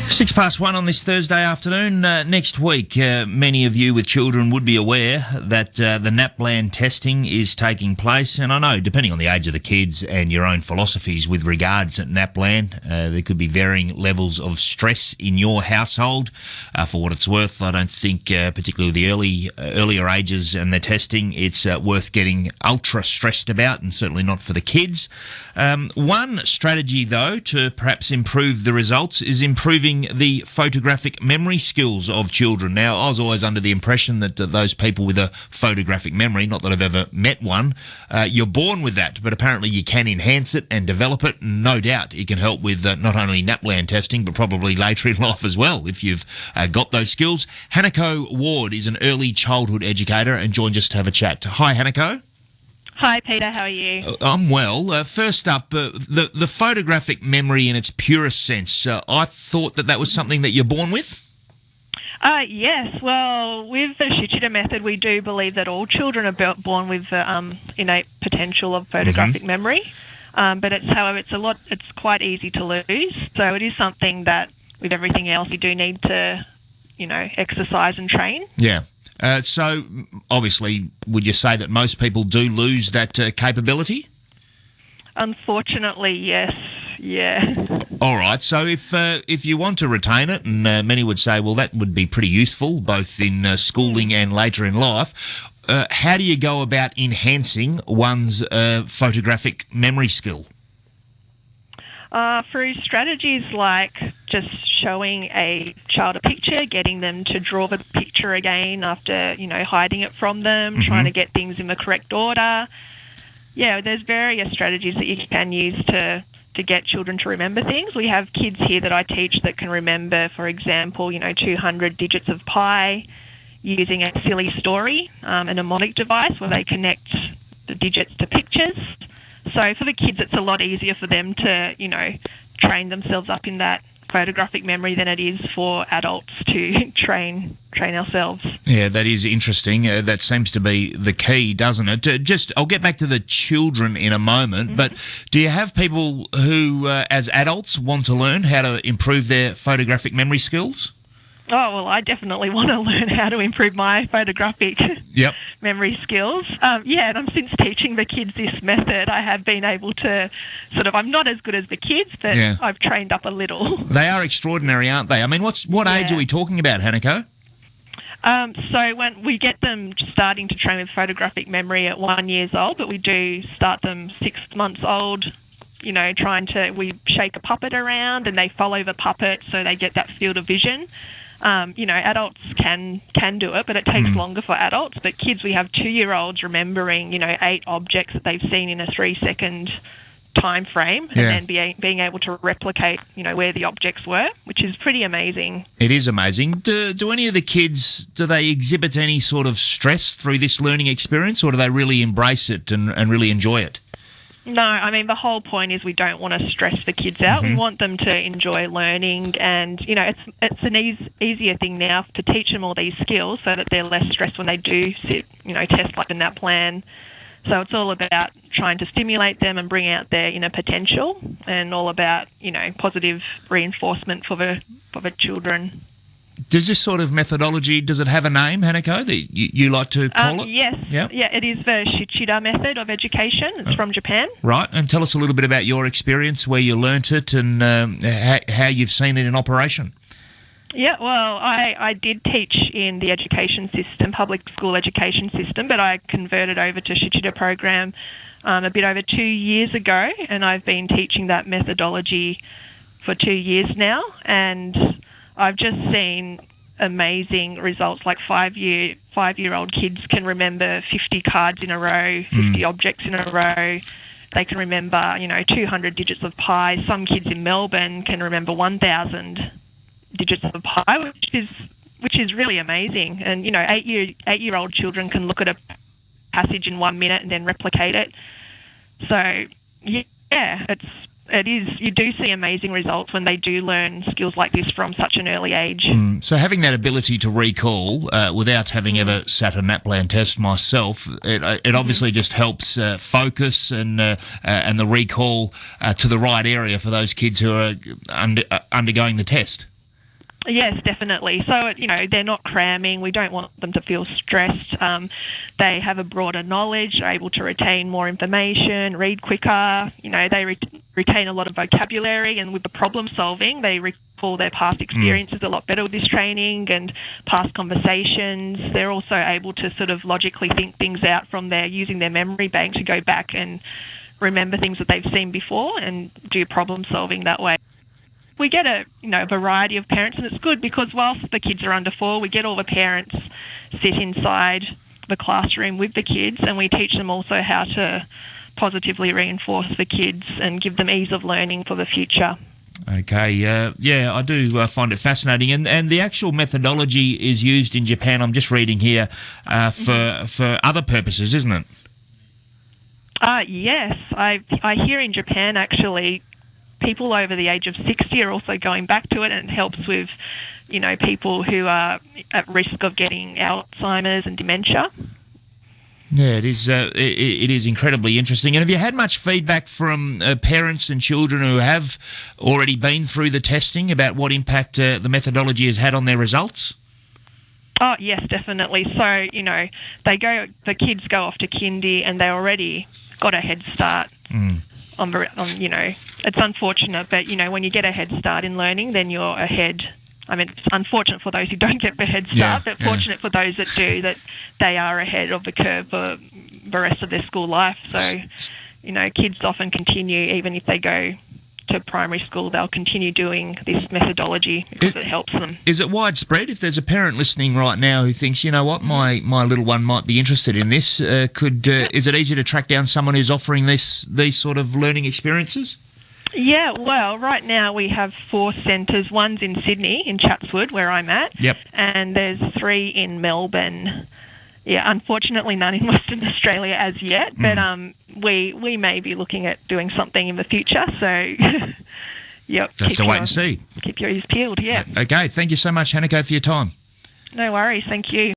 1:06 on this Thursday afternoon. Next week, many of you with children would be aware that the NAPLAN testing is taking place. And I know, depending on the age of the kids and your own philosophies with regards to NAPLAN, there could be varying levels of stress in your household. For what it's worth, I don't think, particularly with the earlier ages and the testing, it's worth getting ultra stressed about, and certainly not for the kids. One strategy, though, to perhaps improve the results is improving the photographic memory skills of children. Now, I was always under the impression that those people with a photographic memory, not that I've ever met one, you're born with that, but apparently you can enhance it and develop it. No doubt it can help with not only NAPLAN testing, but probably later in life as well, if you've got those skills. Hanako Ward is an early childhood educator and joins us to have a chat. Hi, Hanako. Hi, Peter. How are you? I'm well. First up, the photographic memory in its purest sense. I thought that was something that you're born with? Yes. Well, with the Shichida method, we do believe that all children are born with the innate potential of photographic memory. But it's quite easy to lose. So it is something that, with everything else, you do need to, exercise and train. Yeah. So, obviously, would you say that most people do lose that capability? Unfortunately, yes. Yeah. All right. So, if you want to retain it, and many would say, well, that would be pretty useful, both in schooling and later in life, how do you go about enhancing one's photographic memory skill? Through strategies like just showing a child a picture, getting them to draw the picture again after, hiding it from them, trying to get things in the correct order. Yeah, there's various strategies that you can use to get children to remember things. We have kids here that I teach that can remember, for example, 200 digits of pi using a silly story, a mnemonic device where they connect the digits to pictures. So for the kids, it's a lot easier for them to, train themselves up in that photographic memory than it is for adults to train ourselves. Yeah, that is interesting. That seems to be the key, doesn't it? I'll get back to the children in a moment, but do you have people who, as adults, want to learn how to improve their photographic memory skills? Oh, well, I definitely want to learn how to improve my photographic memory skills. And since teaching the kids this method, I have been able to I'm not as good as the kids, but I've trained up a little. They are extraordinary, aren't they? I mean, what age are we talking about, Hanako? So when we get them starting to train with photographic memory at 1 year old, but we do start them 6 months old, we shake a puppet around and they follow the puppet so they get that field of vision. Adults can do it, but it takes longer for adults. But kids, we have 2-year-olds remembering, 8 objects that they've seen in a 3-second time frame, and then being able to replicate, where the objects were, which is pretty amazing. It is amazing. Do any of the kids, do they exhibit any sort of stress through this learning experience, or do they really embrace it and really enjoy it? No, I mean, the whole point is we don't want to stress the kids out. We want them to enjoy learning, and, it's an easier thing now to teach them all these skills so that they're less stressed when they do sit, test like the NAPLAN. So it's all about trying to stimulate them and bring out their inner potential, and all about, positive reinforcement for the children. Does this sort of methodology, does it have a name, Hanako, that you like to call it? Yes. Yeah, it is the Shichida method of education. It's from Japan. Right, and tell us a little bit about your experience, where you learnt it, and how you've seen it in operation. Yeah, well, I did teach in the education system, public school education system, but I converted over to Shichida program a bit over 2 years ago, and I've been teaching that methodology for 2 years now, and I've just seen amazing results. Like 5-year-old kids can remember 50 cards in a row, 50 objects in a row. They can remember, 200 digits of pi. Some kids in Melbourne can remember 1,000 digits of pi, which is really amazing. And 8-year-old children can look at a passage in 1 minute and then replicate it. So yeah, it is. You do see amazing results when they do learn skills like this from such an early age. So having that ability to recall, without having ever sat a NAPLAN test myself, it obviously just helps focus and the recall to the right area for those kids who are undergoing the test. Yes, definitely. So, they're not cramming. We don't want them to feel stressed. They have a broader knowledge, they're able to retain more information, read quicker. They retain a lot of vocabulary, and with the problem solving, they recall their past experiences a lot better with this training and past conversations. They're also able to sort of logically think things out from using their memory bank to go back and remember things that they've seen before and do problem solving that way. We get a variety of parents, and it's good because whilst the kids are under 4, we get all the parents sit inside the classroom with the kids, and we teach them also how to positively reinforce the kids and give them ease of learning for the future. Okay, yeah, I do find it fascinating, and the actual methodology is used in Japan. I'm just reading here for other purposes, isn't it? Yes, I hear in Japan actually people over the age of 60 are also going back to it, and it helps with, people who are at risk of getting Alzheimer's and dementia. Yeah, it is. It is incredibly interesting. And have you had much feedback from parents and children who have already been through the testing about what impact the methodology has had on their results? Oh, yes, definitely. So, the kids go off to kindy and they already got a head start. It's unfortunate, but, when you get a head start in learning, then you're ahead. I mean, it's unfortunate for those who don't get the head start, but fortunate for those that do, that they are ahead of the curve for the rest of their school life. So, kids often continue, even if they go to primary school, they'll continue doing this methodology because it helps them. Is it widespread? If there's a parent listening right now who thinks, you know what, my little one might be interested in this, is it easy to track down someone who's offering these sort of learning experiences? Yeah, well, right now we have 4 centres. One's in Sydney, in Chatswood, where I'm at. Yep. And there's 3 in Melbourne. Yeah, unfortunately none in Western Australia as yet, but we may be looking at doing something in the future, so yep. Have to wait and see. Keep your ears peeled, yeah. Okay, thank you so much, Hanako, for your time. No worries, thank you.